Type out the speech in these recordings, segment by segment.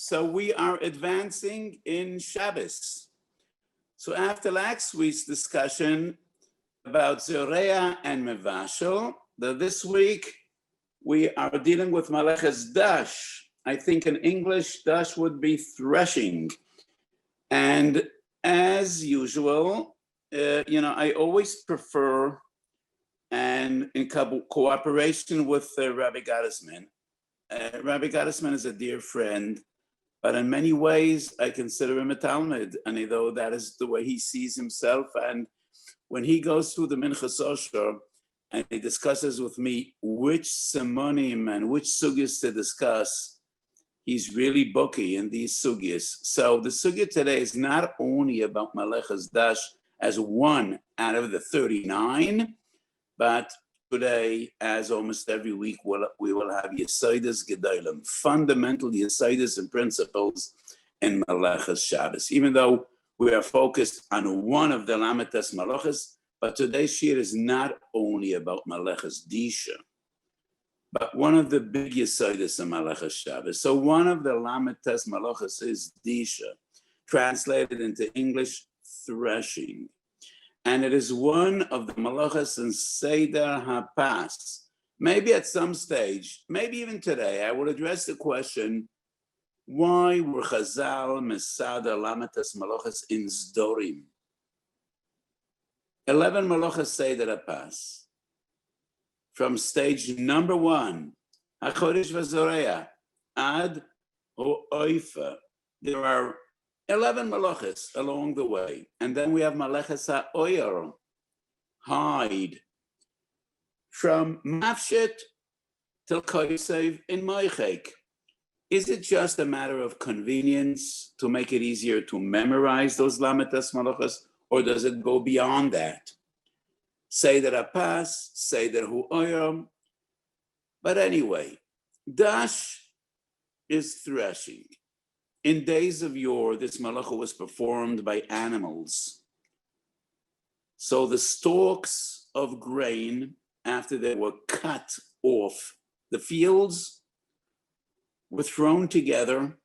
So we are advancing in Shabbos. So after last week's discussion about Zorea and Mevashel, this week we are dealing with Maleches Dash. I think in English, Dash would be threshing. And as usual, I always prefer, and in cooperation with Rabbi Gottesman. Rabbi Gottesman is a dear friend, but in many ways, I consider him a Talmud, and though that is the way he sees himself. And when he goes through the Minchas Osher, and he discusses with me which simonim and which sugyas to discuss, he's really booky in these sugyas. So the sugya today is not only about Maleches Dash as one out of the 39, but today, as almost every week, we will have Yesodas Gedolim, fundamental Yesodas and principles in Maleches Shabbos. Even though we are focused on one of the Lametes Maleches, but today's shir is not only about Maleches Disha, but one of the big Yesodas in Maleches Shabbos. So one of the Lametes Maleches is Disha, translated into English, threshing. And it is one of the malachas in Seder HaPas. Maybe at some stage, maybe even today, I will address the question, why were Chazal Mesada Lametes malachas in Zdorim? 11 malachas Seder HaPas. From stage number 1, HaChodesh VaZoreah, Ad Ho'oifa. There are 11 malachas along the way. And then we have Maleches HaOyer, hide. From Mafshet till Kosev in Moichek. Is it just a matter of convenience to make it easier to memorize those Lametes malachas, or does it go beyond that? Seder HaPas, Seder HaOyer. But anyway, Dash is threshing. In days of yore, this malacha was performed by animals. So the stalks of grain, after they were cut off the fields, were thrown together,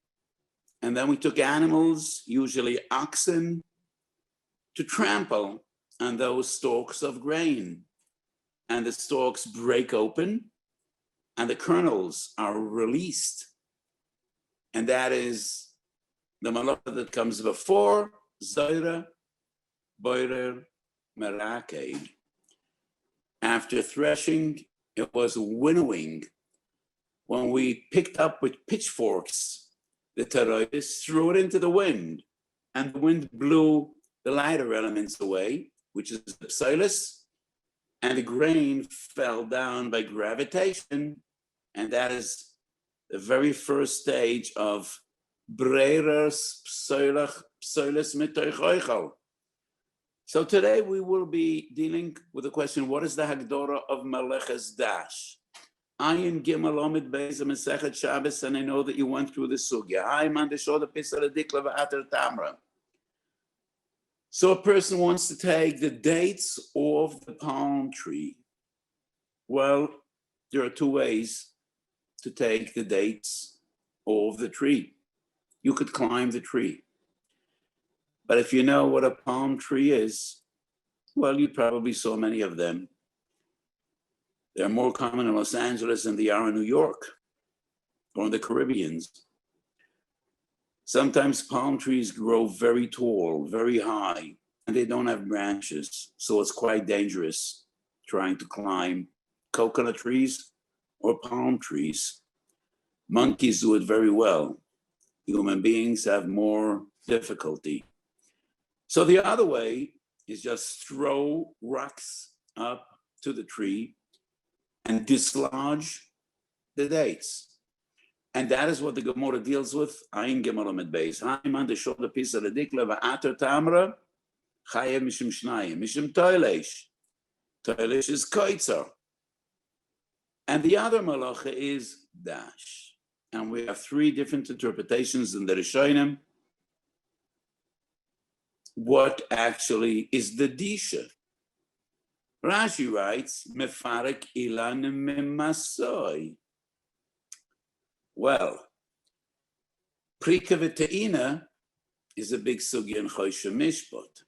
and then we took animals, usually oxen, to trample on those stalks of grain. And the stalks break open, and the kernels are released. And that is the malacha that comes before Zoira, Boirer, Meraked. After threshing, it was winnowing. When we picked up with pitchforks, the teroides threw it into the wind, and the wind blew the lighter elements away, which is the psilus, and the grain fell down by gravitation, and that is the very first stage of Breirers Psoilus Mitoichoichel. So today we will be dealing with the question, what is the Hagdorah of Maleches Dash? Ayin Gimel Omid Beis Mesechet Shabbos, and I know that you went through the sugya. I'm the Shoda Pisal Dikla V'Ater Tamra. So a person wants to take the dates off the palm tree. Well, there are two ways to take the dates off the tree. You could climb the tree. But if you know what a palm tree is, well, you probably saw many of them. They're more common in Los Angeles than they are in New York or in the Caribbean. Sometimes palm trees grow very tall, very high, and they don't have branches. So it's quite dangerous trying to climb coconut trees or palm trees. Monkeys do it very well. Human beings have more difficulty. So the other way is just throw rocks up to the tree and dislodge the dates. And that is what the Gemara deals with. Ayin Gimel Amid Beis. Ha'im the Shoda Pisa Ledikla V'Ater Tamra Chayev Mishim Shnayim Mishim Toilesh. Toilesh is Koitzer. And the other malacha is Dash. And we have three different interpretations in the Rishonim. What actually is the Disha? Rashi writes, Mefarek ilan memasoi. Well, Prika v'te'ina is a big sugya in Choshe Mishpat.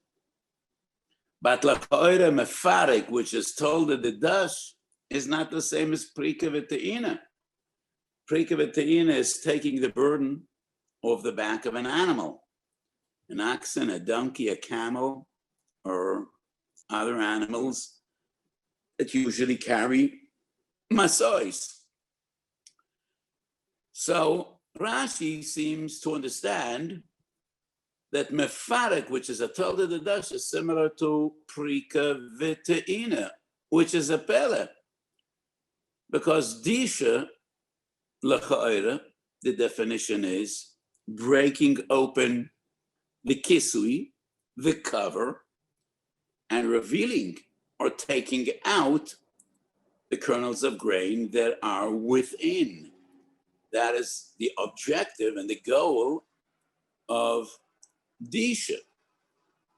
But l'cha'ora mefarik, which is told at the dash, is not the same as prika v'te'ina. Prika v'te'ina is taking the burden off the back of an animal, an oxen, a donkey, a camel, or other animals that usually carry masois. So Rashi seems to understand that mefarik, which is a tolda de dash, is similar to prika v'te'ina, which is a pele. Because disha, l'cha'ira, the definition is breaking open the kisui, the cover, and revealing or taking out the kernels of grain that are within. That is the objective and the goal of disha.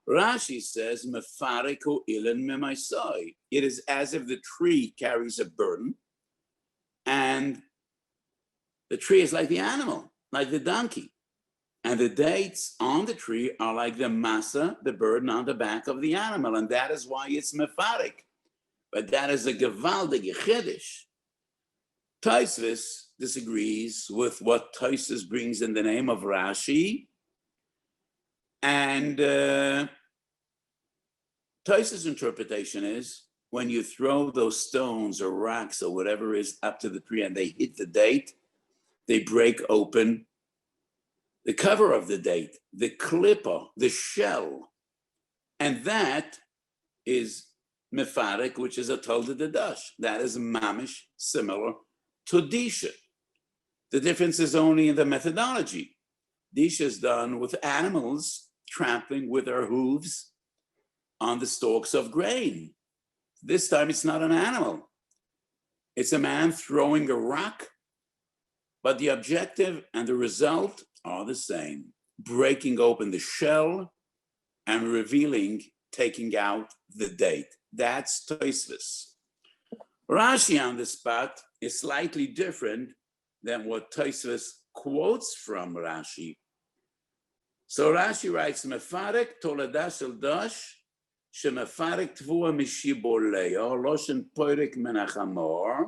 Rashi says, "Mefariku ilan memaisai." It is as if the tree carries a burden, and the tree is like the animal, like the donkey, and the dates on the tree are like the masa, the burden on the back of the animal, and that is why it's mefarik. But that is a gewaldige chiddush. Tosfos disagrees with what Tosfos brings in the name of Rashi, and Tosfos' interpretation is when you throw those stones or rocks or whatever is up to the tree and they hit the date, they break open the cover of the date, the klippa, the shell, and that is mefarik, which is a tolda de dash. That is mamish, similar to disha. The difference is only in the methodology. Disha is done with animals trampling with their hooves on the stalks of grain. This time it's not an animal. It's a man throwing a rock, but the objective and the result are the same. Breaking open the shell and revealing, taking out the date. That's Tosfos. Rashi on the spot is slightly different than what Tosfos quotes from Rashi. So Rashi writes, Mefarek toladash el dash, shemefarek tvua mishiboleo, loshen poirek menachamor,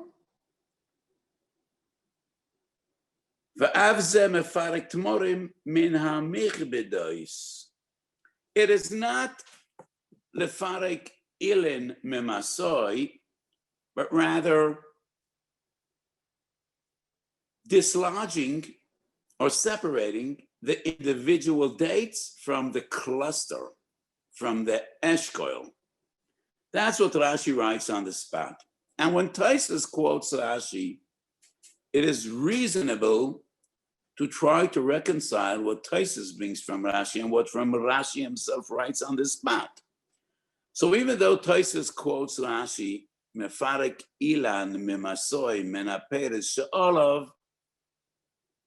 ve'avze mefarek tmorim min hamichbedois. It is not lefarek ilin memasoi, but rather dislodging or separating the individual dates from the cluster, from the eshkoil. That's what Rashi writes on the spot. And when Tosfos quotes Rashi, it is reasonable to try to reconcile what Tosfos brings from Rashi and what from Rashi himself writes on the spot. So even though Tosfos quotes Rashi, Mefarek ilan mimasoi menaperes she'olav,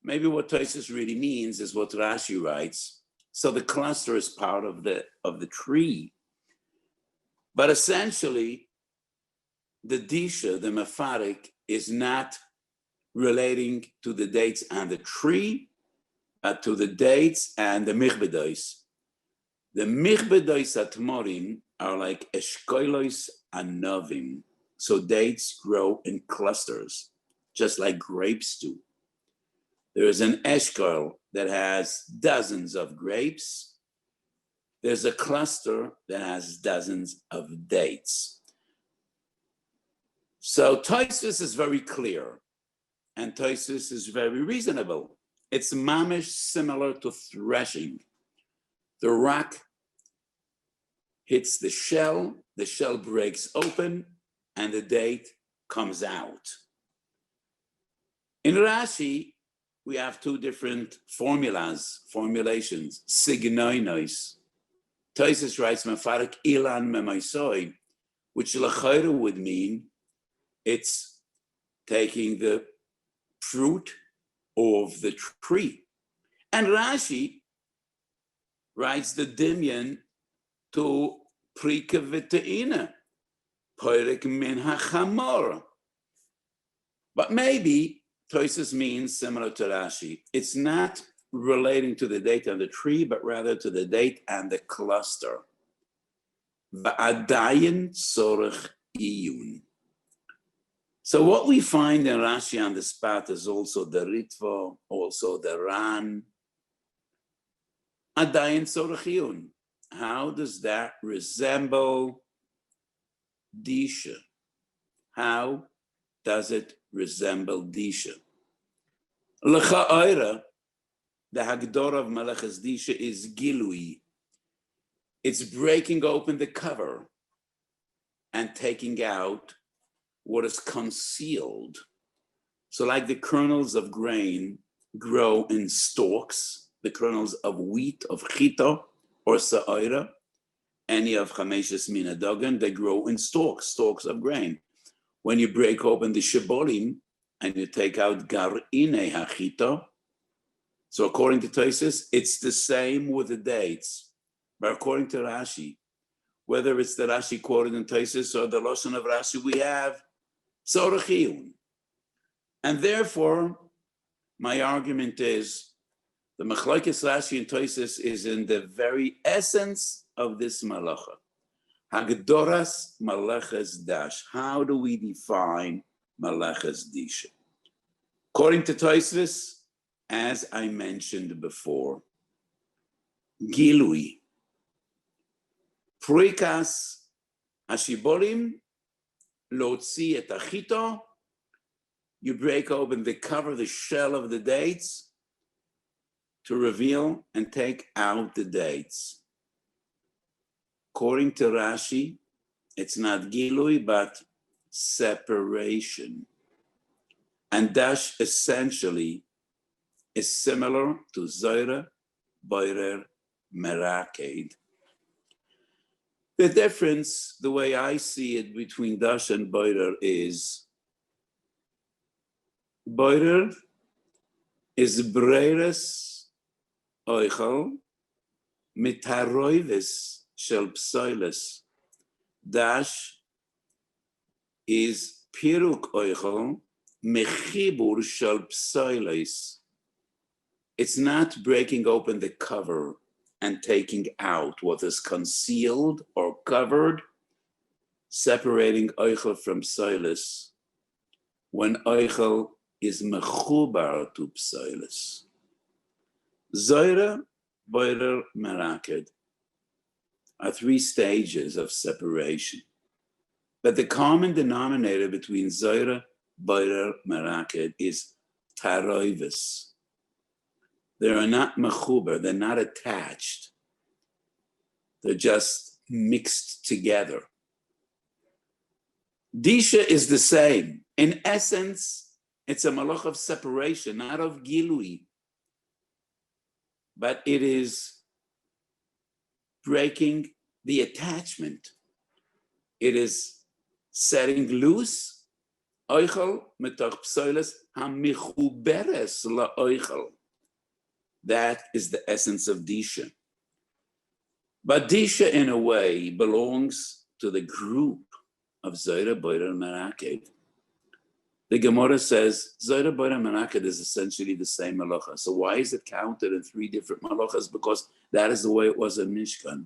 maybe what Tosfos really means is what Rashi writes. So the cluster is part of the tree. But essentially, the disha, the mefarik, is not relating to the dates on the tree, but to the dates and the michbedois. The michbedois atmorim are like eshkoilos anovim. So dates grow in clusters, just like grapes do. There is an eshkol that has dozens of grapes. There's a cluster that has dozens of dates. So Tosfos is very clear, and Tosfos is very reasonable. It's mamish similar to threshing. The rock hits the shell breaks open, and the date comes out. In Rashi, we have two different formulations, signoinos. Tosfos writes, mefarik ilan memaisoi, which l'chayra would mean it's taking the fruit of the tree. And Rashi writes the dimyan to prika v'te'ina, poirek min hachamor. But maybe Tosfos means similar to Rashi. It's not relating to the date on the tree, but rather to the date and the cluster. Va'adayin tzorech iyun. So what we find in Rashi on the spot is also the Ritva, also the Ran. Adayin tzorech iyun. How does that resemble Disha? How does it resemble Disha? L'cha'oira, the Hagdor of Meleches Disha is Gilui. It's breaking open the cover and taking out what is concealed. So like the kernels of grain grow in stalks, the kernels of wheat, of chita or sa'ira, any of chameshes minadogan, they grow in stalks of grain. When you break open the shibolim and you take out gar'ine hachita, so according to Tosfos, it's the same with the dates. But according to Rashi, whether it's the Rashi quoted in Tosfos or the Lashon of Rashi, we have tzorech iyun. And therefore, my argument is the Machlokes Rashi and Tosfos is in the very essence of this malacha. Hagdoras Maleches Dash. How do we define Maleches Disha? According to Tosfos, as I mentioned before, Gilui, Prikas Hashibolim, Lotzi et Achito, you break open the cover, the shell of the dates, to reveal and take out the dates. According to Rashi, it's not Gilui, but separation. And Dash essentially is similar to Zoyra, Boirer, Meraked. The difference, the way I see it between Dash and Boirer is Boirer is Breires Oichel Mitaroivis Shel Psoiles. Dash is Piruk Oichel Mechibur Shel Psoiles. It's not breaking open the cover and taking out what is concealed or covered, separating Oichel from Psoiles when Oichel is mechubar to Psoiles. Zoyra, Boirer, Meraked are three stages of separation. But the common denominator between Zoyra, Boirer, Meraked is taroivis. They are not mechuber, they're not attached. They're just mixed together. Disha is the same. In essence, it's a malach of separation, not of gilui. But it is breaking the attachment. It is setting loose oichel metoch psoiles hamichuberes la'oichel. That is the essence of Disha. But Disha, in a way, belongs to the group of Zoyra, Boirer, and Meraked. The Gemara says Zoyra, Boirer, and Meraked is essentially the same malacha. So why is it counted in three different malachas? Because that is the way it was in Mishkan.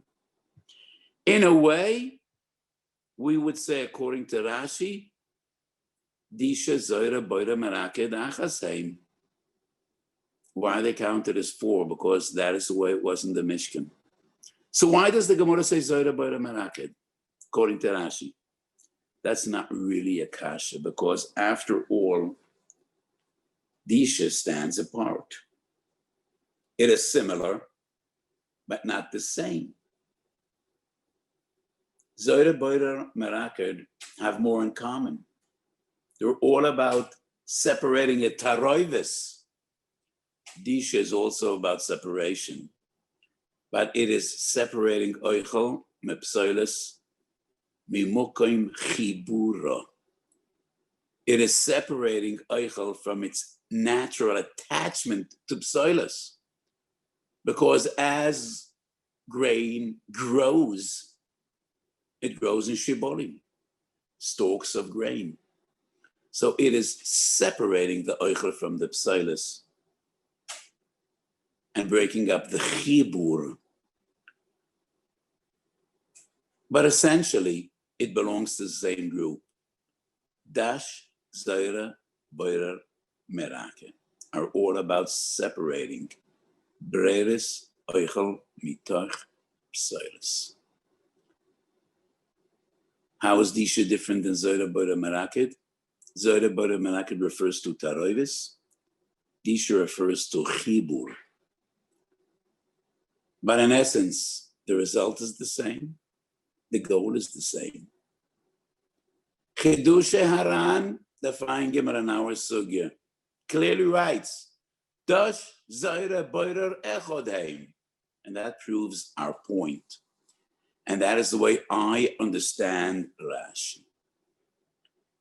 In a way, we would say, according to Rashi, Disha, Zoyra, Boirer, Meraked, Achaseim. Why are they counted as four? Because that is the way it was in the Mishkan. So why does the Gemara say Zoyra, Boirer, Meraked, according to Rashi? That's not really a kasha, because after all, Disha stands apart. It is similar, but not the same. Zoyra, Boirer, Meraked have more in common. They're all about separating a taroivis. Disha is also about separation, but it is separating oichel mepsoiles mimukoim chibura. It is separating oichel from its natural attachment to psoiles, because as grain grows, it grows in shibolim, stalks of grain. So it is separating the oichel from the psoiles. and breaking up the chibur. But essentially, it belongs to the same group. Dash, Zaira, Boirer, Merake are all about separating Breres, Oichel, Mitoch, Psoilis. How is Disha different than Zaira, Boirer, Merake? Zaira, Boirer, Merake refers to Taroivis. Disha refers to Chibur. But in essence, the result is the same. The goal is the same. Chidushe Haran, the fine Gemara in our sugya, clearly writes, Dash Zaira Boirer Echodheim. And that proves our point. And that is the way I understand Rashi.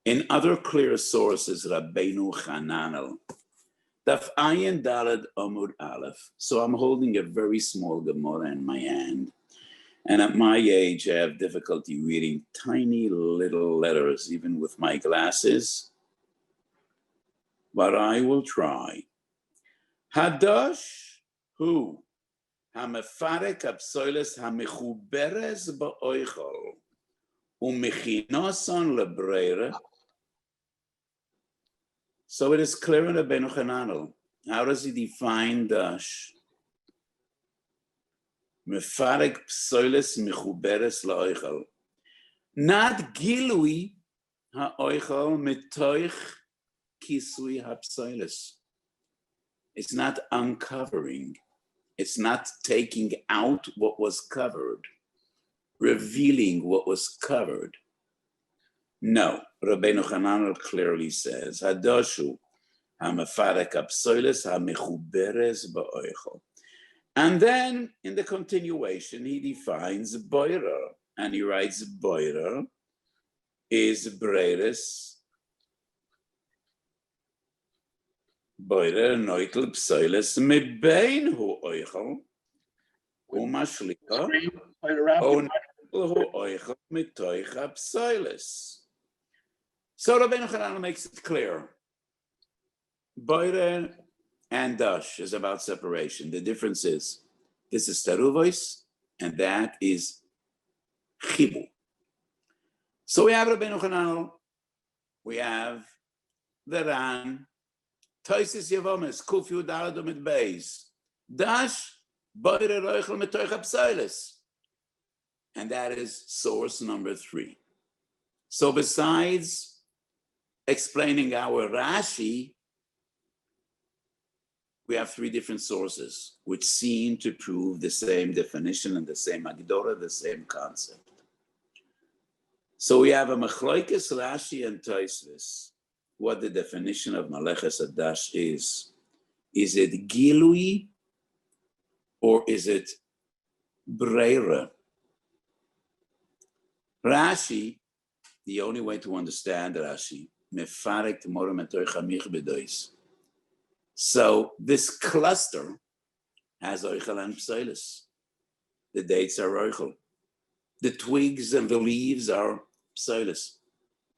In other clear sources, Rabbeinu Chananel, Daf Ayin Daled Amud Aleph. So I'm holding a very small Gemara in my hand. And at my age, I have difficulty reading tiny little letters, even with my glasses. But I will try. Hadash hu hamefarek apsoiles hamechuberes ba'oichol umechinoson lebreire. So it is clear in Rabbeinu Chananel. How does he define dash? Mefarek psoiles mechuberes la'oichol. Not gilui ha'oichol metoich kisui ha'psoiles. It's not uncovering. It's not taking out what was covered, revealing what was covered. No, Rabbeinu Chananel clearly says, Hadoshu ha'mefarek ha'psoiles ha'mechuberes ba'oichol. And then in the continuation, he defines boirer, and he writes boirer is breires, boirer noitel psoiles mebein hu oichel umashlicha o noitel hu oichel mitoicha psoiles. So Rabbeinu Chananel makes it clear. Boirer and dash is about separation. The difference is, this is teruvois, and that is chibu. So we have Rabbeinu Chananel, we have the Ran, Toisis Yevomes, Kuf Yudalad Umid Beis, Dash, Boirer Oichel Metoich Psoiles. And that is source number 3. So besides explaining our Rashi, we have 3 different sources which seem to prove the same definition and the same Agdora, the same concept. So we have a Mechloikes Rashi and Tosfos, what the definition of Maleches Adash is. Is it Gilui or is it Breira? Rashi, the only way to understand Rashi, Mefarek Temora Metoy Chamich Bedois. So this cluster has oichel and psoilis. The dates are oichel. The twigs and the leaves are psoilis.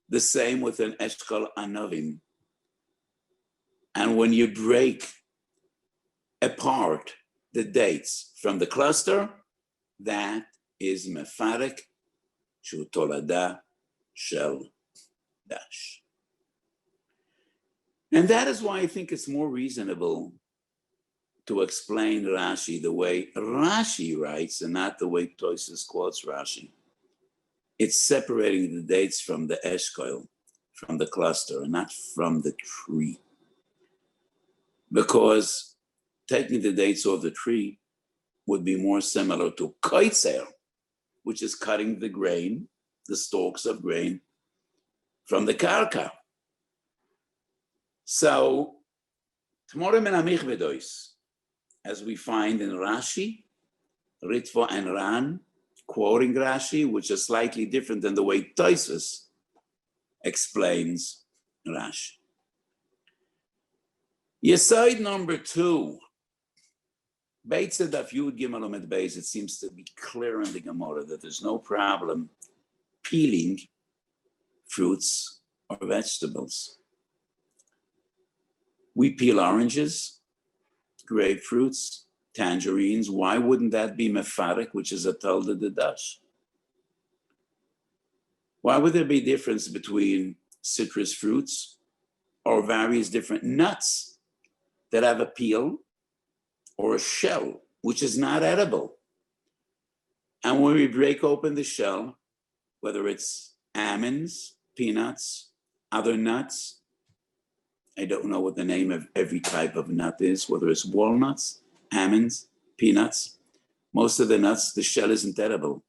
The same with an eshkol anovim. And when you break apart the dates from the cluster, that is mefarek shu tolada shel dash. And that is why I think it's more reasonable to explain Rashi the way Rashi writes and not the way Tosfos quotes Rashi. It's separating the dates from the eshkol, from the cluster, and not from the tree. Because taking the dates off the tree would be more similar to koitzer, which is cutting the grain, the stalks of grain, from the karka. So, Tmorem and Amich Bedois, as we find in Rashi, Ritva and Ran, quoting Rashi, which is slightly different than the way Tosfos explains Rashi. Yesod number 2, Beit Daf Yud Gimel Omed Beis, it seems to be clear in the Gemara that there's no problem peeling fruits or vegetables. We peel oranges, grapefruits, tangerines, why wouldn't that be mefarik, which is a talda de dash? Why would there be a difference between citrus fruits or various different nuts that have a peel or a shell, which is not edible? And when we break open the shell, whether it's almonds, peanuts, other nuts, I don't know what the name of every type of nut is, whether it's walnuts, almonds, peanuts, most of the nuts, the shell isn't edible.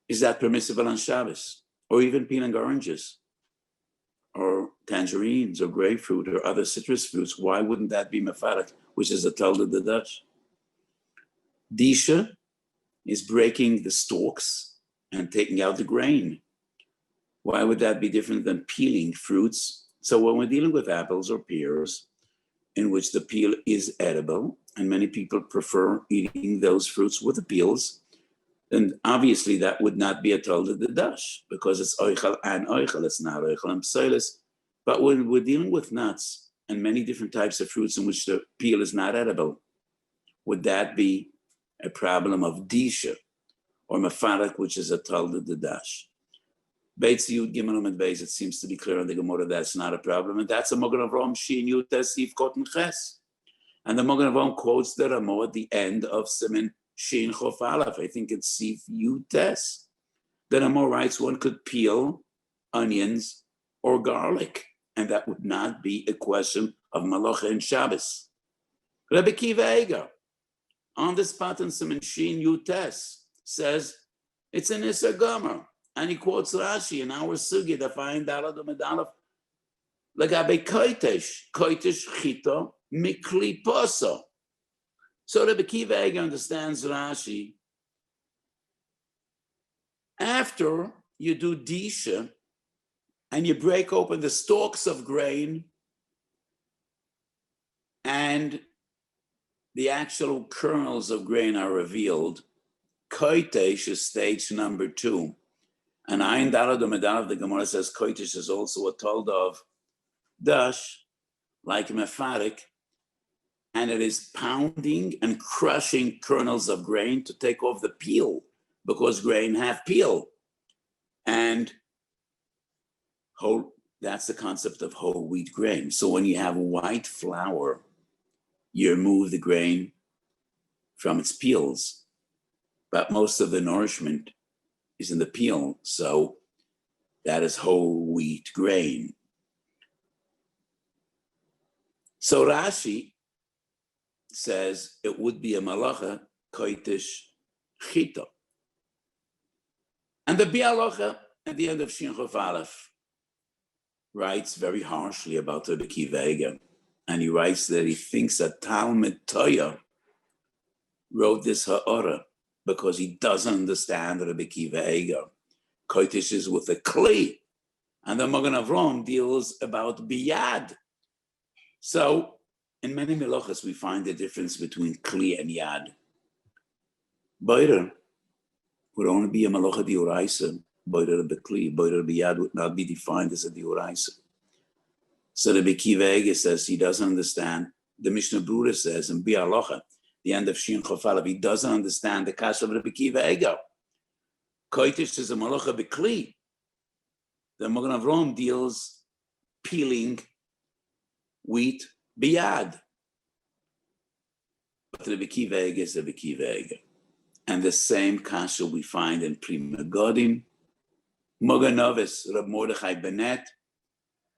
Is that permissible on Shabbos? Or even peanut oranges, or tangerines, or grapefruit, or other citrus fruits? Why wouldn't that be mefarik, which is a talda de dash? Disha is breaking the stalks and taking out the grain. Why would that be different than peeling fruits? So when we're dealing with apples or pears, in which the peel is edible, and many people prefer eating those fruits with the peels, then obviously that would not be a talda de dash, because it's oichel and oichel, it's not oichel and psoilis. But when we're dealing with nuts and many different types of fruits in which the peel is not edible, would that be a problem of disha or mefarik, which is a talda de dash? Beitz Yud Gimel Amud Beis, it seems to be clear in the Gemara that's not a problem, and that's a Magen Avraham Shin Yud Tes Sif Koten Ches. And the Magen Avraham quotes the Ramah at the end of Siman Shin Chof Aleph. I think it's Sif Yud Tes. The Ramah writes one could peel onions or garlic, and that would not be a question of Malacha and Shabbos. Rabbi Kiva Eger, on the spot in Siman Shin Yud Tes, says it's an Issa Gomer. And he quotes Rashi in our sugi, the fine dalad umedalef, legabe koitesh chito mikli poso. So Rabbi Kiva Eger understands Rashi. After you do disha and you break open the stalks of grain and the actual kernels of grain are revealed, koitesh is stage number 2. And Ayin Dalad Umedalef, the Gemara says, koitesh is also a talda of dash, like mefarik, and it is pounding and crushing kernels of grain to take off the peel, because grain have peel. And that's the concept of whole wheat grain. So when you have white flour, you remove the grain from its peels, but most of the nourishment is in the peel, so that is whole wheat grain. So Rashi says it would be a malacha koitesh chito. And the Bialocha at the end of Shin Chof Aleph writes very harshly about Rabbi Kiva Eger, and he writes that he thinks that Talmud Toya wrote this ha'ora because he doesn't understand Rabbi Kiva Eger. Koitesh is with a kli, and the Magen Avraham deals about biyad. So in many melachas we find the difference between kli and yad. Boirer would only be a malacha dioraisa. Boirer bekli, boirer biyad would not be defined as a dioraisa. So Rabbi Kiva Eger says he doesn't understand. The Mishnah Berurah says in Bialocha, the end of Shin Chof Aleph, he doesn't understand the kasha of Rabbi Kiva Eger. Koitesh is a malacha bekli. The Magen Avraham deals peeling wheat biyad. But Rabbi Kiva Eger is Rabbi Kiva Eger. And the same kasha we find in Pri Megadim. Magen Novis, Reb Mordechai Benet,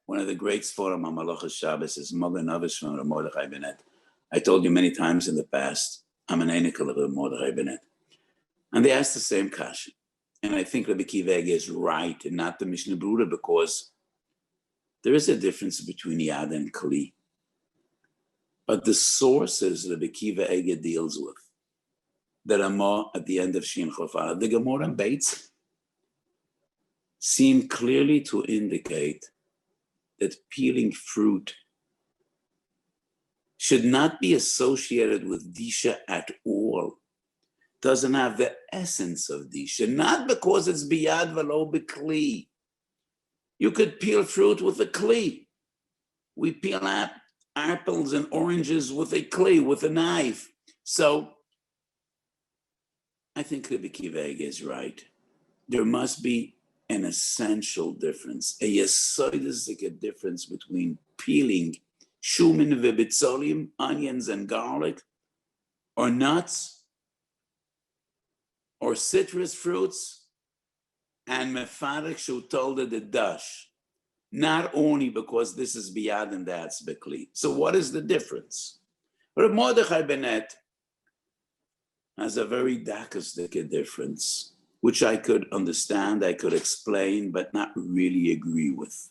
one of the great Sforim on Malachas Shabbos is Magen Novis from Reb Mordechai Benet. I told you many times in the past, I'm an Einikal of Reb Mordechai Benet. And they asked the same kasha. And I think Rabbi Kiva Eger is right and not the Mishnah Berurah, because there is a difference between Yad and Kli. But the sources Rabbi Kiva Eger deals with, the Ramah at the end of Shin Chof Aleph, the Gemara and Beitz, seem clearly to indicate that peeling fruit should not be associated with disha at all. Doesn't have the essence of disha, not because it's biyad v'lo b'kli. You could peel fruit with a kli. We peel apples and oranges with a clay, with a knife. So I think Rabbi Akiva is right. There must be an essential difference, a yesodic difference between peeling shumin v'bitzolim, onions and garlic, or nuts, or citrus fruits, and mefarek shutolda the dash. Not only because this is biyad and that's bekli. So what is the difference? Reb Mordechai Bennett has a very dakistic difference, which I could understand, I could explain, but not really agree with.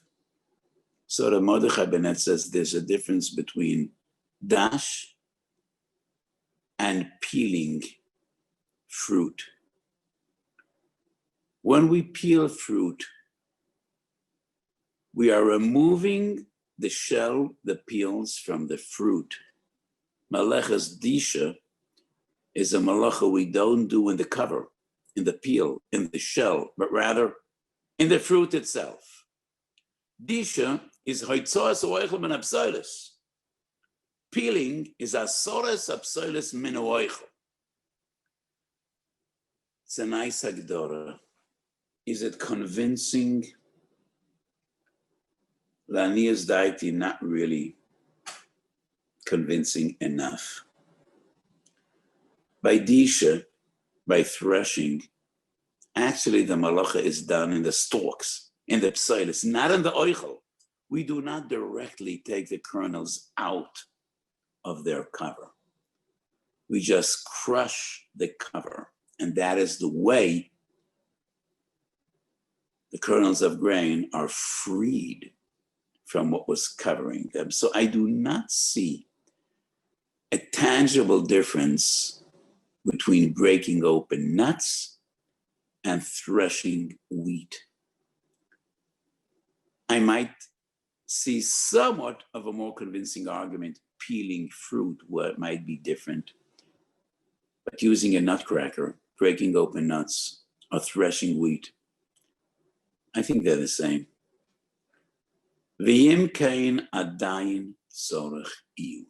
So Reb Mordechai Bennett says there's a difference between dash and peeling fruit. When we peel fruit, we are removing the shell, the peels from the fruit. Meleches disha is a malacha we don't do in the cover, in the peel, in the shell, but rather in the fruit itself. Disha is hoitzoas oichel min apsoilus. Peeling is asoras apsoilus min oichel. It's a nice hagdora. Is it convincing? Lania's deity not really convincing enough. By disha, by threshing, actually the malacha is done in the stalks, in the psoilus, not in the oichel. We do not directly take the kernels out of their cover. We just crush the cover, and that is the way the kernels of grain are freed from what was covering them. So I do not see a tangible difference between breaking open nuts and threshing wheat. I might see somewhat of a more convincing argument peeling fruit where it might be different, but using a nutcracker, breaking open nuts, or threshing wheat, I think they're the same. V'yim kain adayin tzorech iyu.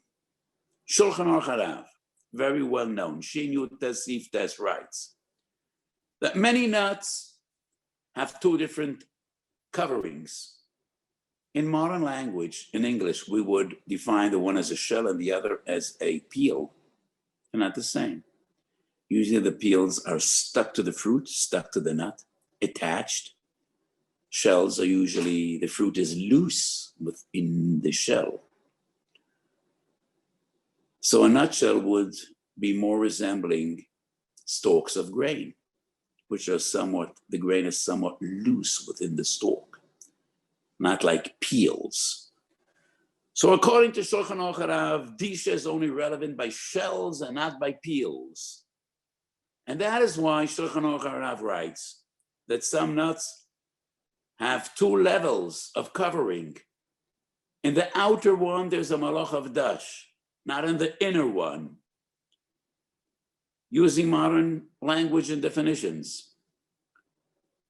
Shulchan Aruch HaRav, very well known, Shin Yud Tes Sif Tes writes that many nuts have two different coverings. In modern language, in English, we would define the one as a shell and the other as a peel. They're not the same. Usually the peels are stuck to the fruit, stuck to the nut, attached. Shells are usually, the fruit is loose within the shell. So a nutshell would be more resembling stalks of grain, which are somewhat, the grain is somewhat loose within the stalk, not like peels. So according to Shulchan Aruch HaRav, disha is only relevant by shells and not by peels. And that is why Shulchan Aruch HaRav writes that some nuts have two levels of covering. In the outer one, there's a malach of dash, not in the inner one. Using modern language and definitions,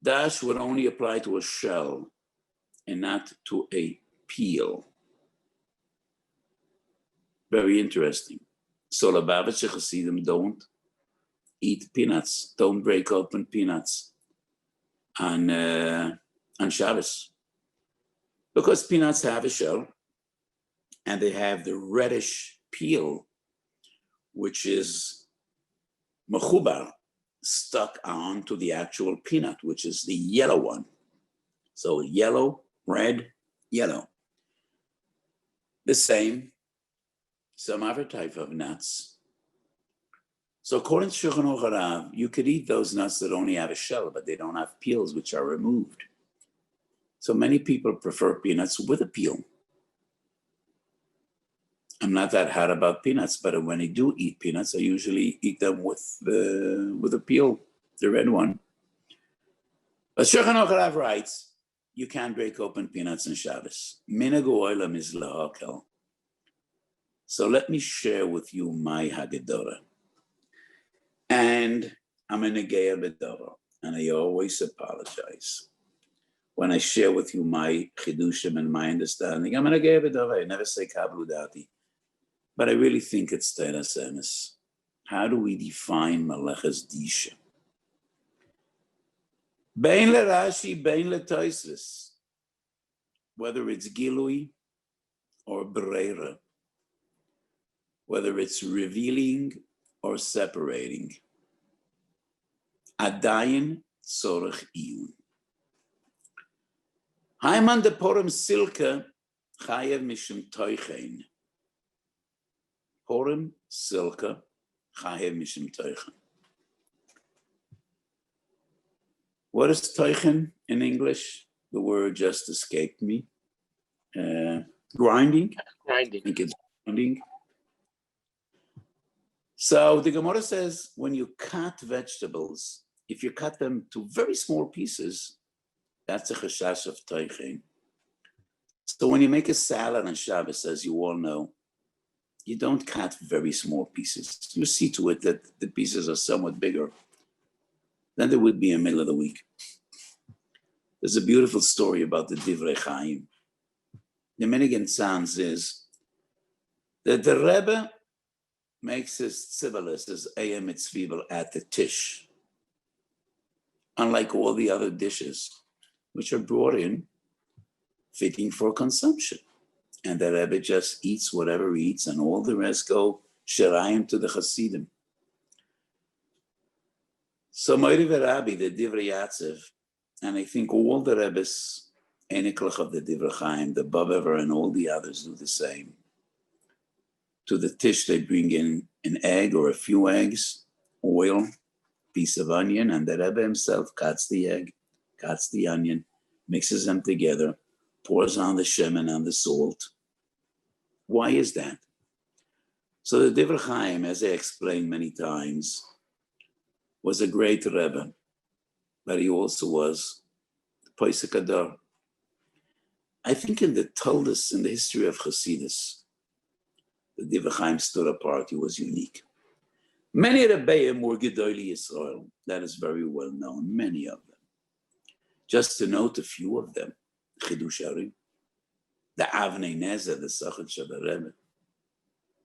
dash would only apply to a shell and not to a peel. Very interesting. So Lubavitcher Hasidim don't eat peanuts, don't break open peanuts on Shabbos, because peanuts have a shell and they have the reddish peel, which is mechubar, stuck onto the actual peanut, which is the yellow one. So yellow, red, yellow. The same, some other type of nuts. So according to Shulchan Aruch HaRav, you could eat those nuts that only have a shell, but they don't have peels, which are removed. So many people prefer peanuts with a peel. I'm not that hot about peanuts, but when I do eat peanuts, I usually eat them with a peel, the red one. But Shulchan Aruch HaRav writes, you can't break open peanuts on Shabbos. Minhag ha'olam is la'akel. So let me share with you my Haggadah. And I'm a Negeya B'Dava, and I always apologize. when I share with you my chidushim and my understanding, I'm going to give it away. I never say kablu dati. But I really think it's teras emes. How do we define Maleches Disha? Bein le Rashi, bein le Tosfos. Whether it's Gilui or Breira, whether it's revealing or separating, Adayin Tzorech Iyun. Haiman de Purim Silke Chayev Mishum Toichein. Purim Silke Chayev Mishum Toichein. What is Toichen in English? The word just escaped me. Grinding. I think it's grinding. So the Gemara says when you cut vegetables, if you cut them to very small pieces, that's a chashash of Toichen. So when you make a salad on Shabbos, as you all know, you don't cut very small pieces. You see to it that the pieces are somewhat bigger than they would be in the middle of the week. There's a beautiful story about the Divrei Chaim. The Minigan sounds is that the Rebbe makes his tzibelis, his ayam mitzvibel at the tish, unlike all the other dishes, which are brought in fitting for consumption. And the Rebbe just eats whatever he eats, and all the rest go shirayim to the Hasidim. So Moiri Verabi, the Divrei Yatzev, and I think all the Rebbes, Eniklach of the Divrei Chaim, the Babever, and all the others do the same. To the tish, they bring in an egg or a few eggs, oil, piece of onion, and the Rebbe himself cuts the egg, cuts the onion, mixes them together, pours on the shemen and the salt. Why is that? So the Divrei Chaim, as I explained many times, was a great Rebbe, but he also was the Poisek Adar. I think in the Talmud, in the history of Chassidus, the Divrei Chaim stood apart. He was unique. Many Rebbeim were Gedolei Yisrael. That is very well known, many of them. Just to note a few of them, Chidush Harim, the Avnei Nezer, the Sachet Shabbat Rebbe,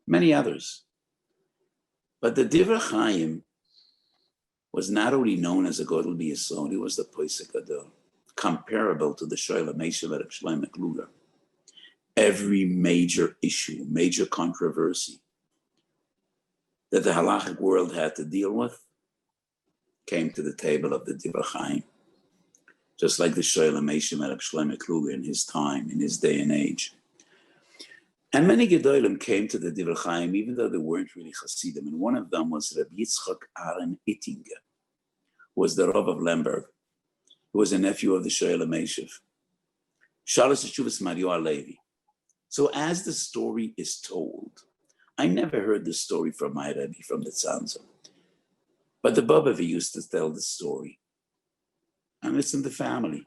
many others. But the Divrei Chaim was not only known as a Godel Yisod, he was the Poisek Adar, comparable to the Shoyle Meishav Reb Shlomo Kluger. Every major issue, major controversy that the halachic world had to deal with came to the table of the Divrei Chaim, just like the Shoyle Meishav Reb Shlomo Kluger in his time, in his day and age. And many Gedolim came to the Divrei Chaim, even though they weren't really Hasidim. And one of them was Rabbi Yitzchak Aaron Ittinger, who was the Rav of Lemberg, who was a nephew of the Shoyle Meishav. Shalos Teshuvas Mario Alevi. So as the story is told, I never heard the story from my Rebbe, from the Tzanzer. But the Babavi used to tell the story. And it's in the family.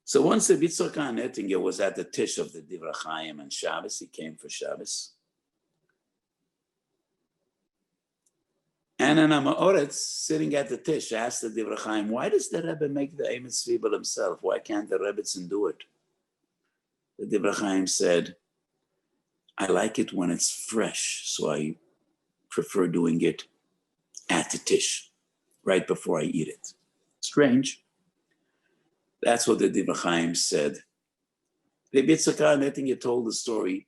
So once the Yitzchak Aaron Ittinger was at the tish of the Divrei Chaim on Shabbos, he came for Shabbos. And an Amoritz sitting at the tish asked the Divrei Chaim, why does the Rebbe make the Emetz Zwiebel himself? Why can't the Rebbetzin do it? The Divrei Chaim said, I like it when it's fresh, so I prefer doing it at the tish, right before I eat it. Strange. That's what the Divrei Chaim said. The Yitzchak Aaron Ittinger told the story.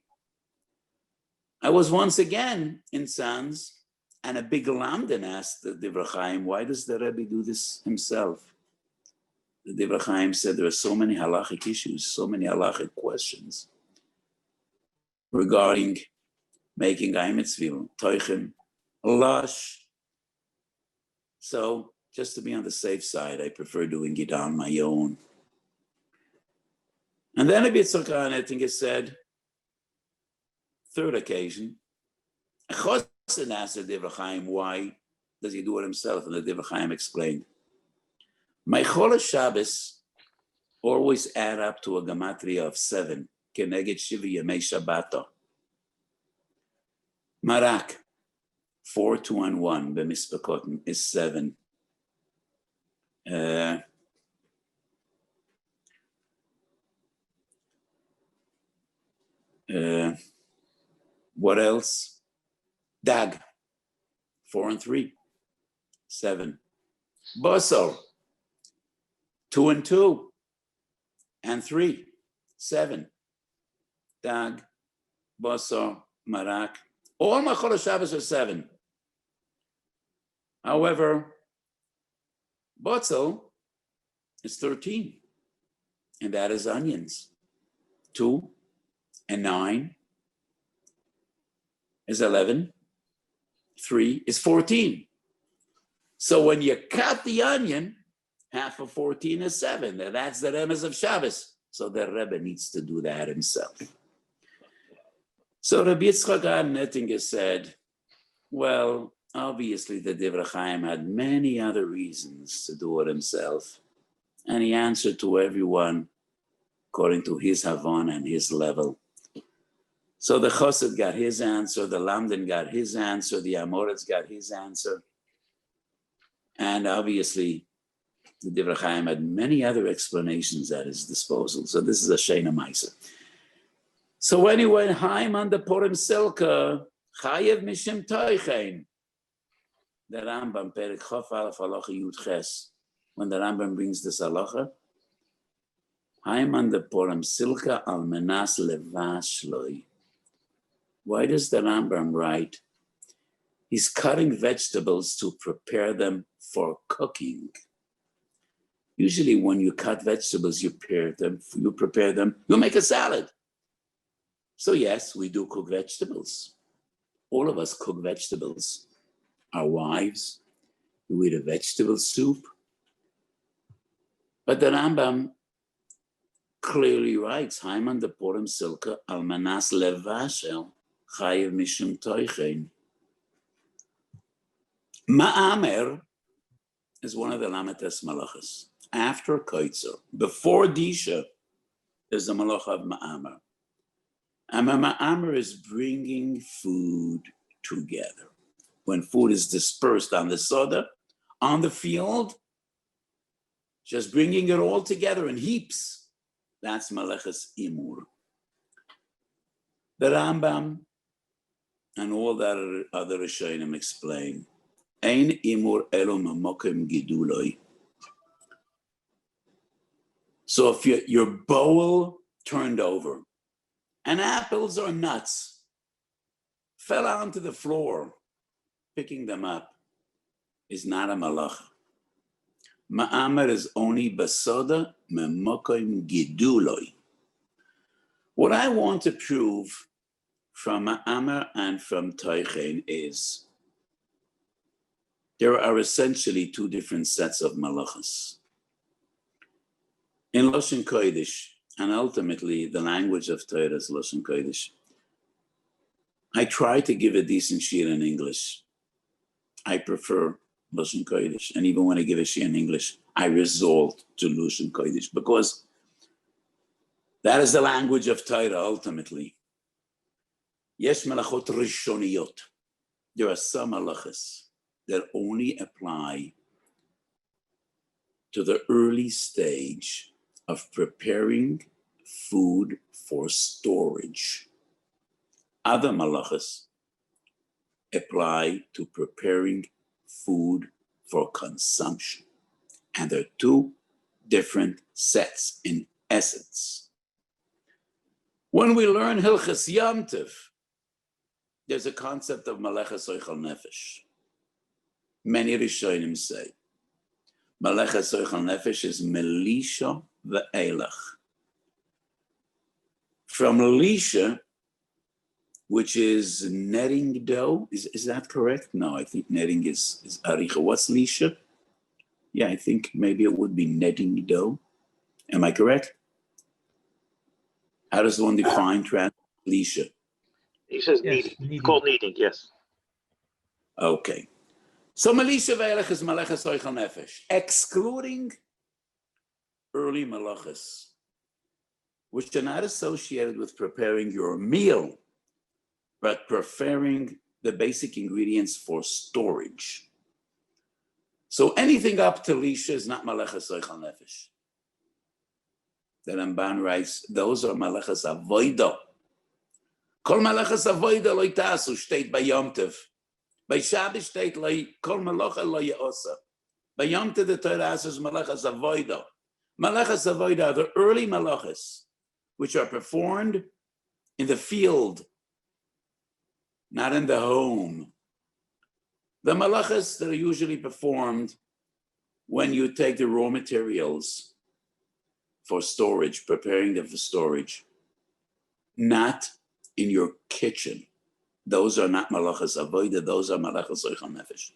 I was once again in Sanz, and a big lamdan asked the Divrei Chaim, why does the Rebbe do this himself? The Divrei Chaim said there are so many halachic issues, so many halachic questions regarding making Eimitzvil, Toichem, Lash. So just to be on the safe side, I prefer doing it on my own. And then Rabbi Yitzchak Aaron Ittinger said, third occasion, Chosin asked the Divrei Chaim, why does he do it himself? And the Divrei Chaim explained, my Chol Shabbos always add up to a gematria of 7, Keneged Shiva Yemei Shabbato. Marak, 4, 2, and 1, B'mispakot is 7. What else? Dag, 4 and 3, 7. Basar, 2 and 2, and 3, 7. Dag, basar, marak. All Machal Shabbos are 7. However, Botzel is 13, and that is onions. 2 and 9 is 11. 3 is 14. So when you cut the onion, half of 14 is 7. That's the remez of Shabbos. So the Rebbe needs to do that himself. So Rabbi Yitzchak Nettinger said, well, obviously the Divrei Chaim had many other reasons to do it himself. And he answered to everyone according to his Havon and his level. So the Chassid got his answer, the Lamdan got his answer, the Amoritz got his answer. And obviously, the Divrei Chaim had many other explanations at his disposal. So this is a Sheina Maisa. So when he went Haim on the Purim Silka, Chayev Mishim Toichein, the Rambam, Perek Chof Aleph Halacha Yud Ches, when the Rambam brings this halacha, Haim on the Purim Silka al Menas Levash Loi. Why does the Rambam write? He's cutting vegetables to prepare them for cooking. Usually when you cut vegetables, you prepare them, you make a salad. So yes, we do cook vegetables. All of us cook vegetables. Our wives, we eat a vegetable soup. But the Rambam clearly writes, Haiman de Purim Silka Almanas Levashel Chayev Mishum Toichein. Ma'amer is one of the Lamates Malachas. After Koitzer, before Disha, there's the Malacha of Ma'amer. And Ma'amer is bringing food together. When food is dispersed on the soda, on the field, just bringing it all together in heaps. That's Malachas Imur. The Rambam and all that other Rishonim explain, Ein Imur Elo Mamokim Giduloi. So if your bowl turned over, and apples or nuts fell onto the floor, picking them up is not a malacha. Ma'amer is only basoda memokoim giduloi. What I want to prove from Ma'amer and from Toichein is there are essentially two different sets of malachas. In Lashon Kodesh, and ultimately the language of Torah is Lashon Kodesh, I try to give a decent shir in English. I prefer Lashon Kodesh. And even when I give a shir in English, I resort to Lashon Kodesh because that is the language of Torah ultimately. Yesh malachot rishoniyot. There are some malachas that only apply to the early stage of preparing food for storage. Other malachas apply to preparing food for consumption. And they're two different sets in essence. When we learn Hilchos Yom Tov, there's a concept of Meleches Oichel Nefesh. Many Rishonim say, Meleches Oichel Nefesh is Melisha ve'elach. From Lisha, which is netting dough, is that correct? No, I think netting is aricha. What's Lisha? Yeah, I think maybe it would be netting dough. Am I correct? How does one define Lisha? He says yes, kneading. It's called kneading, yes. Okay. So Melisha ve'elach is Meleches Oichel Nefesh, excluding early malachas, which are not associated with preparing your meal, but preparing the basic ingredients for storage. So anything up to Lisha is not Meleches Oichel Nefesh. The Ramban writes, those are Meleches Avodah, Kol malachas avoida lo tasu steht bei Yom Tov. Bei Shabbos steht kol malacha lo yeosa. By Yom Tov, the Torah says Malachas Avodah. Malachas Avodah are the early malachas, which are performed in the field, not in the home. The malachas that are usually performed when you take the raw materials for storage, preparing them for storage, not in your kitchen. Those are not malachas Avodah, those are malachas Oichal Nefesh.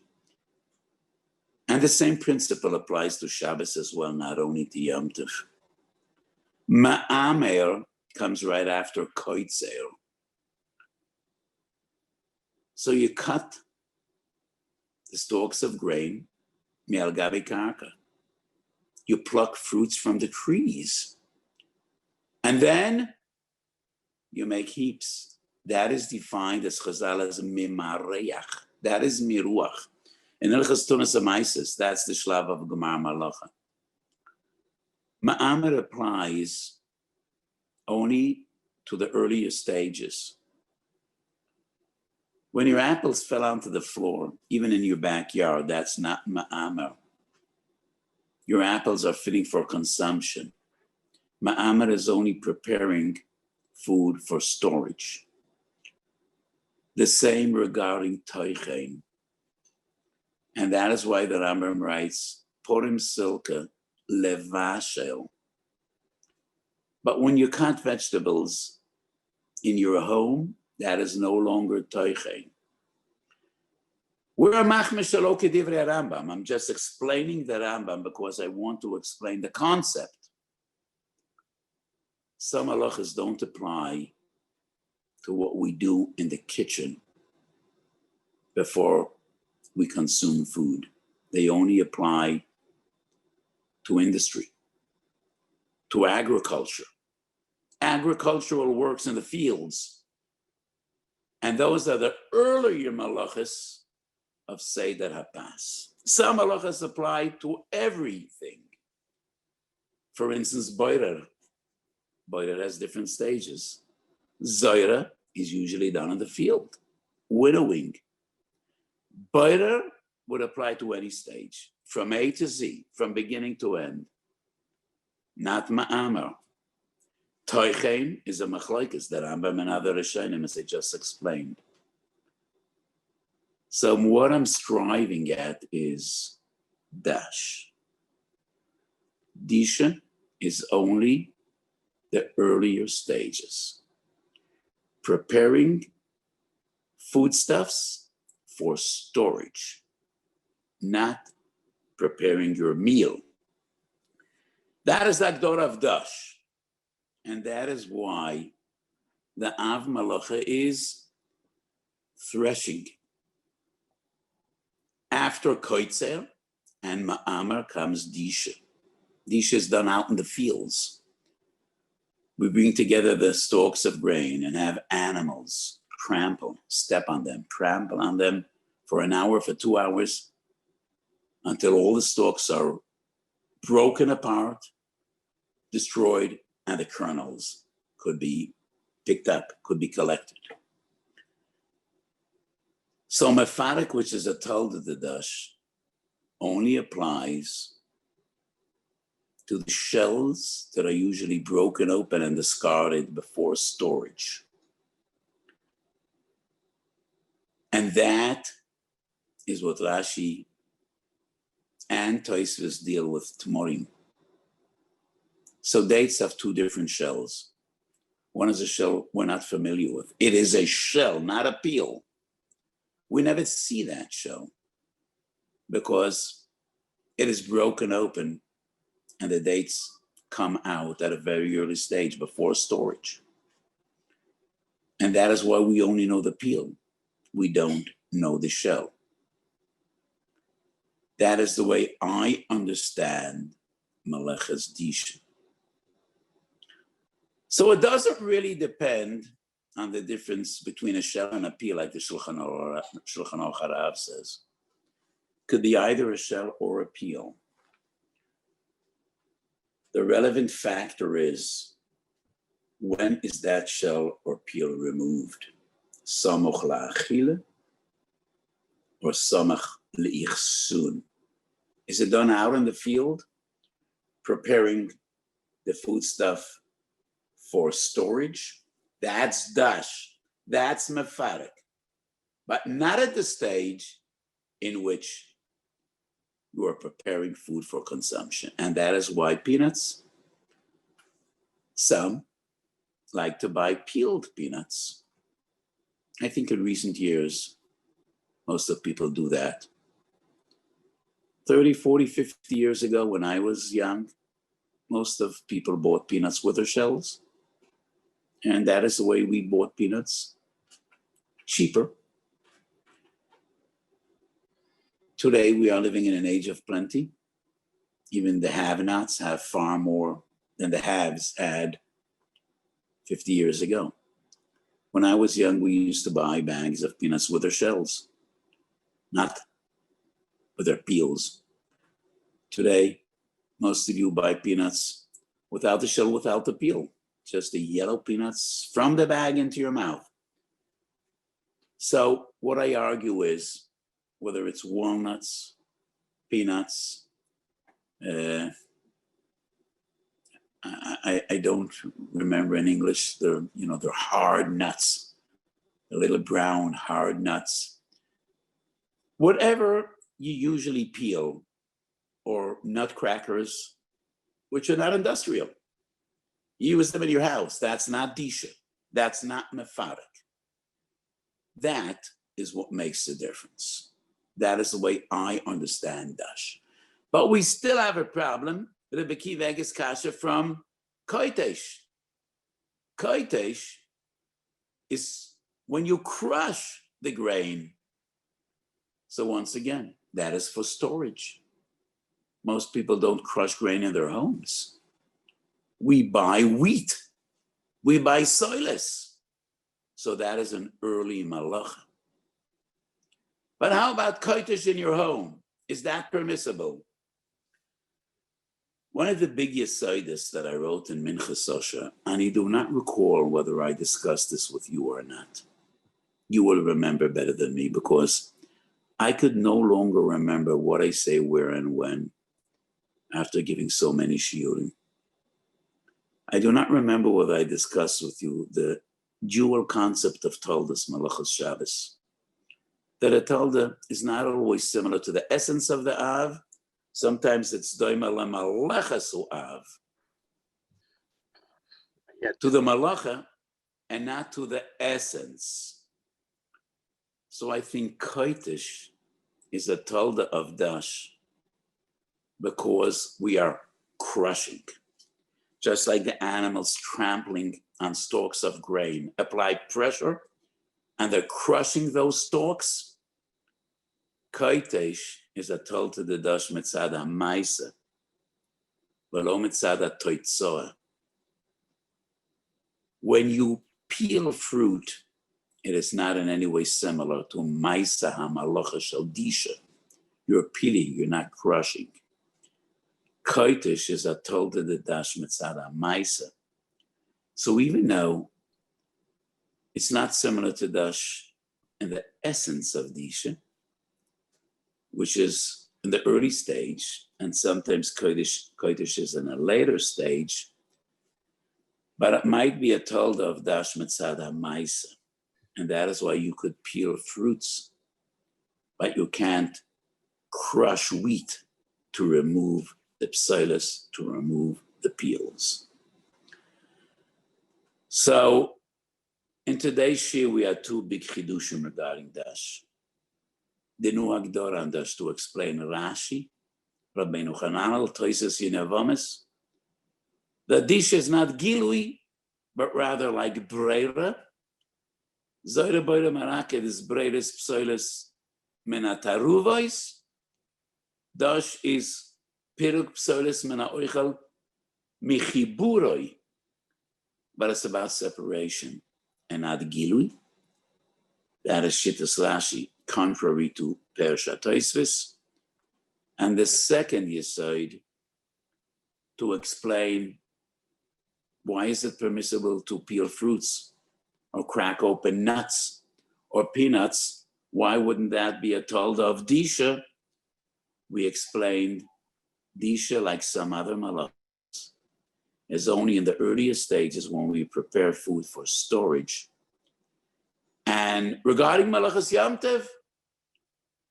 And the same principle applies to Shabbos as well, not only to Yom Tov. Ma'amer comes right after koitzer. So you cut the stalks of grain, mi'al gabi karka. You pluck fruits from the trees. And then you make heaps. That is defined as Chazal as mimareach. That is miruach. In Hilchos Tunas Amaisis, that's the shlav of Gemar Malacha. Ma'amer applies only to the earlier stages. When your apples fell onto the floor, even in your backyard, that's not ma'amer. Your apples are fitting for consumption. Ma'amer is only preparing food for storage. The same regarding toichein. And that is why the Rambam writes, Porim Silka Levashel. But when you cut vegetables in your home, that is no longer toichein. We're a machmir shelo kedivrei Rambam. I'm just explaining the Rambam because I want to explain the concept. Some halachas don't apply to what we do in the kitchen before we consume food. They only apply to industry, to agriculture, agricultural works in the fields. And those are the earlier malachas of Seder HaPas. Some malachas apply to everything. For instance, boirer. Boirer has different stages. Zoira is usually done in the field. Winnowing. Boirer would apply to any stage, from A to Z, from beginning to end. Not ma'amer. Toichein is a machlokes that Rambam and other Rishonim, as I just explained. So what I'm striving at is dash. Disha is only the earlier stages. Preparing foodstuffs for storage, not preparing your meal. That is the Agdor of Dash. And that is why the Av Malacha is threshing. After Koitzer and Ma'amer comes Disha. Disha is done out in the fields. We bring together the stalks of grain and have animals step on them, trample on them for an hour, for 2 hours, until all the stalks are broken apart, destroyed, and the kernels could be picked up, could be collected. So mefarik, which is a told of the dash, only applies to the shells that are usually broken open and discarded before storage. And that is what Rashi and Tosfos deal with Tmorim. So dates have two different shells. One is a shell we're not familiar with. It is a shell, not a peel. We never see that shell because it is broken open and the dates come out at a very early stage before storage. And that is why we only know the peel. We don't know the shell. That is the way I understand Meleches Disha. So it doesn't really depend on the difference between a shell and a peel, like the Shulchan Aruch HaRav says. Could be either a shell or a peel. The relevant factor is when is that shell or peel removed? Samoch la'achile or samach le'ichsun? Is it done out in the field, preparing the foodstuff for storage? That's dash, that's mefarik, but not at the stage in which you are preparing food for consumption. And that is why peanuts, some like to buy peeled peanuts. I think in recent years, most of people do that. 30, 40, 50 years ago when I was young, most of people bought peanuts with their shells. And that is the way we bought peanuts, cheaper. Today, we are living in an age of plenty. Even the have-nots have far more than the haves had 50 years ago. When I was young, we used to buy bags of peanuts with their shells, not with their peels. Today, most of you buy peanuts without the shell, without the peel, just the yellow peanuts from the bag into your mouth. So what I argue is, whether it's walnuts, peanuts, I don't remember in English, they're hard nuts, the little brown hard nuts. Whatever you usually peel, or nutcrackers, which are not industrial. You use them in your house. That's not disha. That's not mefarik. That is what makes the difference. That is the way I understand dash. But we still have a problem with the Bekivegas kasha from koitesh. Koitesh is when you crush the grain. So once again, that is for storage. Most people don't crush grain in their homes. We buy wheat. We buy soilus. So that is an early melacha. But how about koitesh in your home? Is that permissible? One of the big yesodos that I wrote in Minchas Osha, and I do not recall whether I discussed this with you or not. You will remember better than me because I could no longer remember what I say where and when after giving so many shiurim. I do not remember whether I discussed with you the dual concept of Toldos Malachas Shabbos. That a Tolda is not always similar to the essence of the Av. Sometimes it's doima lemalachas Av. To the malacha and not to the essence. So I think koitesh is a Tolda of dash because we are crushing. Just like the animals trampling on stalks of grain, apply pressure, and they're crushing those stalks. Koitesh is a told to the dash mitzada maisa, velo mitzada toitzoa. When you peel fruit, it is not in any way similar to maisa hamalocha shel disha. You're peeling, you're not crushing. Koitesh is a told to the dash mitzada maisa. So even though it's not similar to dash in the essence of disha, which is in the early stage, and sometimes koitesh is in a later stage, but it might be a told of dash mitzada maisa, and that is why you could peel fruits, but you can't crush wheat to remove the psilus, to remove the peels. So in today's shir, we have two big chidushim regarding dash. The new Agdor on dash to explain Rashi, Rabbeinu Chananel, Toises Yinevamis. The dish is not gilui, but rather like breira. Zoyre boire maraket is breiris psoilis menataruvois. Dash is piruk psoilis mena oichel michiburoi. But it's about separation and not gilui. That is Shittas Rashi, contrary to Persha Tosfos. And the second yesod to explain why is it permissible to peel fruits or crack open nuts or peanuts? Why wouldn't that be a tolda of disha? We explained disha, like some other malachas, is only in the earliest stages when we prepare food for storage. And regarding malachas Yom Tov,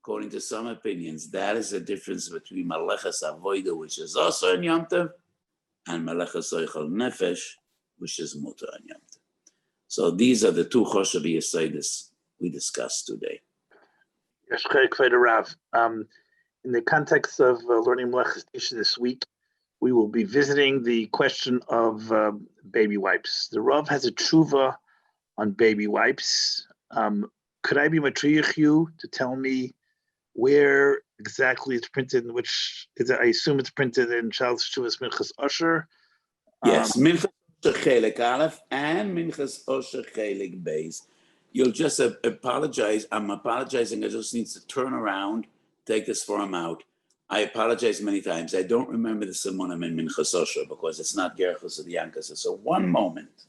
according to some opinions, that is the difference between malachas avoida, which is also in Yom Tov, and malachas oichel nefesh, which is mutar in Yom Tov. So these are the two choshev yesodis we discussed today. Yes, HaRav. In the context of learning Mlechas this week, we will be visiting the question of baby wipes. The Rav has a tshuva on baby wipes. Could I be matriach you to tell me where exactly it's printed, in which, I assume it's printed in Charles Tshuva's Minchas Osher? Yes, Minchas Osher Chelik Aleph and Minchas Osher Chelik Beis. You'll just apologize. I'm apologizing. I just need to turn around, take this form out. I apologize many times. I don't remember the Simonim in Minchas Osher because it's not Gerchos of the Yankas. So one moment.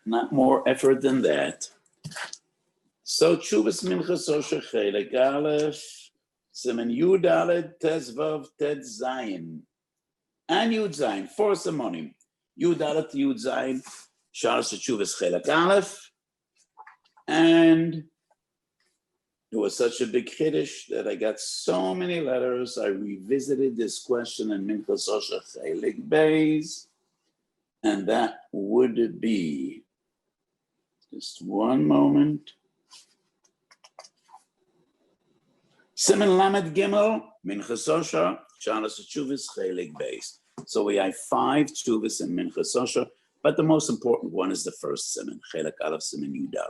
Not more effort than that. So Tshuvas Minchas Osher Chelik Aleph, Siman Yud Aled Tezvav Ted Zayin, and Yud Zayin, 4 Simonim. Yud Aled Yud Zayin, Shalos Tshuvas Chelik Aleph, and it was such a big chiddush that I got so many letters. I revisited this question in Minchas Osher Chelik Beis, and that would be, just one moment, Siman Lamed Gimel, Minchas Osher, Shalos Tshuvas Chelik Beis. So we have 5 tshuvas in Minchas Osher, but the most important one is the first Siman, Chelik Aleph Siman Yud Aled.